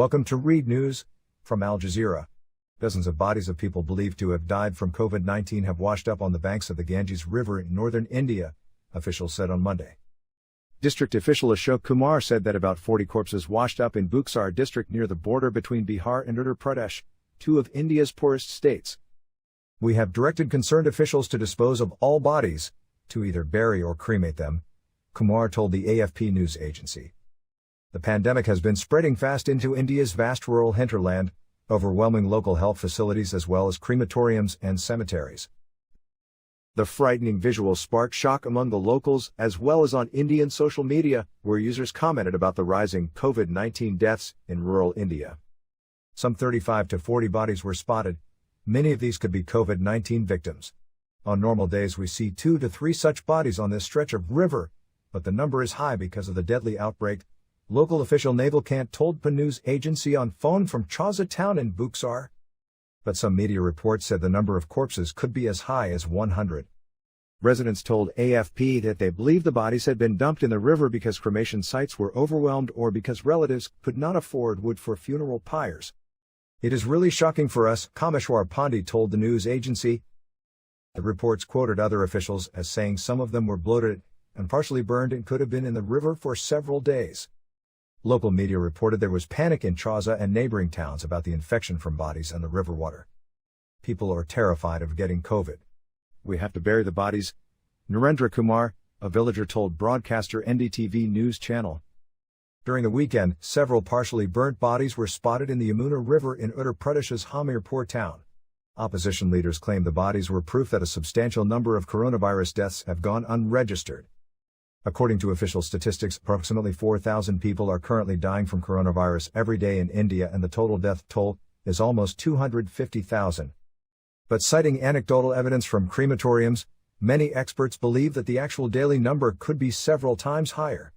Welcome to Read News from Al Jazeera. Dozens of bodies of people believed to have died from COVID-19 have washed up on the banks of the Ganges River in northern India, officials said on Monday. District official Ashok Kumar said that about 40 corpses washed up in Buxar district near the border between Bihar and Uttar Pradesh, two of India's poorest states. We have directed concerned officials to dispose of all bodies, to either bury or cremate them, Kumar told the AFP news agency. The pandemic has been spreading fast into India's vast rural hinterland, overwhelming local health facilities as well as crematoriums and cemeteries. The frightening visuals sparked shock among the locals as well as on Indian social media, where users commented about the rising COVID-19 deaths in rural India. Some 35 to 40 bodies were spotted. Many of these could be COVID-19 victims. On normal days we see 2 to 3 such bodies on this stretch of river, but the number is high because of the deadly outbreak, local official Naval Kant told PA news agency on phone from Chausa town in Buxar. But some media reports said the number of corpses could be as high as 100. Residents told AFP that they believe the bodies had been dumped in the river because cremation sites were overwhelmed or because relatives could not afford wood for funeral pyres. It is really shocking for us, Kameshwar Pandey told the news agency. The reports quoted other officials as saying some of them were bloated and partially burned and could have been in the river for several days. Local media reported there was panic in Chausa and neighboring towns about the infection from bodies and the river water. People are terrified of getting COVID. We have to bury the bodies, Narendra Kumar, a villager told broadcaster NDTV News Channel. During the weekend, several partially burnt bodies were spotted in the Yamuna River in Uttar Pradesh's Hamirpur town. Opposition leaders claimed the bodies were proof that a substantial number of coronavirus deaths have gone unregistered. According to official statistics, approximately 4,000 people are currently dying from coronavirus every day in India and the total death toll is almost 250,000. But citing anecdotal evidence from crematoriums, many experts believe that the actual daily number could be several times higher.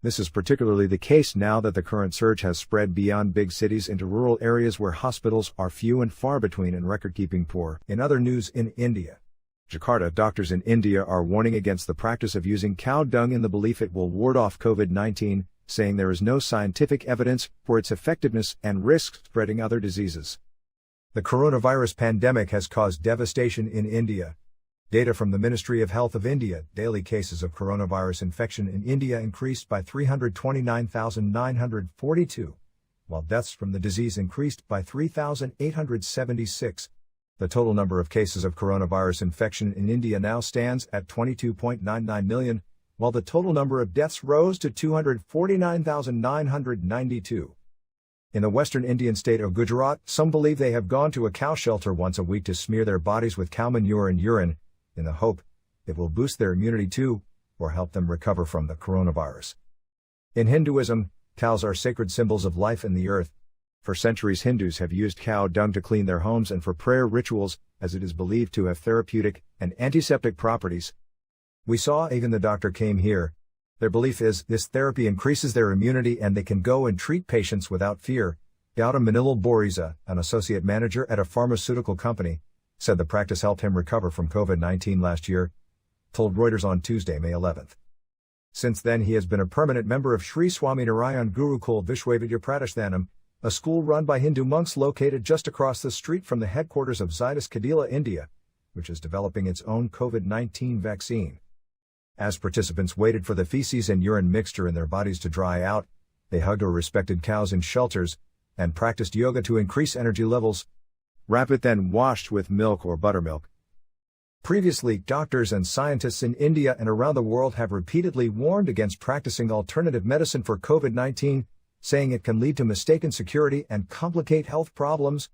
This is particularly the case now that the current surge has spread beyond big cities into rural areas where hospitals are few and far between and record-keeping poor. In other news in India, Jakarta, doctors in India are warning against the practice of using cow dung in the belief it will ward off COVID-19, saying there is no scientific evidence for its effectiveness and risks spreading other diseases. The coronavirus pandemic has caused devastation in India. Data from the Ministry of Health of India, daily cases of coronavirus infection in India increased by 329,942, while deaths from the disease increased by 3,876. The total number of cases of coronavirus infection in India now stands at 22.99 million, while the total number of deaths rose to 249,992. In the western Indian state of Gujarat, some believe they have gone to a cow shelter once a week to smear their bodies with cow manure and urine, in the hope it will boost their immunity too, or help them recover from the coronavirus. In Hinduism, cows are sacred symbols of life and the earth. For centuries Hindus have used cow dung to clean their homes and for prayer rituals, as it is believed to have therapeutic and antiseptic properties. We saw even the doctor came here. Their belief is this therapy increases their immunity and they can go and treat patients without fear. Gautam Manilal Boriza, an associate manager at a pharmaceutical company, said the practice helped him recover from COVID-19 last year, told Reuters on Tuesday, May 11. Since then he has been a permanent member of Sri Swaminarayan Gurukul Vishwavidyapradeshanam, a school run by Hindu monks located just across the street from the headquarters of Zydus Cadila India, which is developing its own COVID-19 vaccine. As participants waited for the feces and urine mixture in their bodies to dry out, they hugged or respected cows in shelters, and practiced yoga to increase energy levels. Wrap it then washed with milk or buttermilk. Previously, doctors and scientists in India and around the world have repeatedly warned against practicing alternative medicine for COVID-19, saying it can lead to mistaken security and complicate health problems.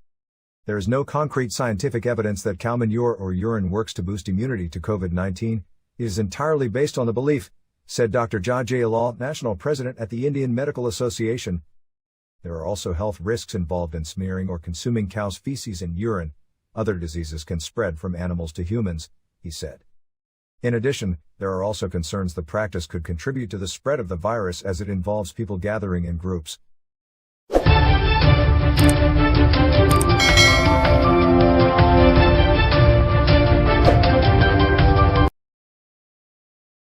There is no concrete scientific evidence that cow manure or urine works to boost immunity to COVID-19. It is entirely based on the belief, said Dr. Jayalal, national president at the Indian Medical Association. There are also health risks involved in smearing or consuming cow's feces and urine. Other diseases can spread from animals to humans, he said. In addition, there are also concerns the practice could contribute to the spread of the virus as it involves people gathering in groups.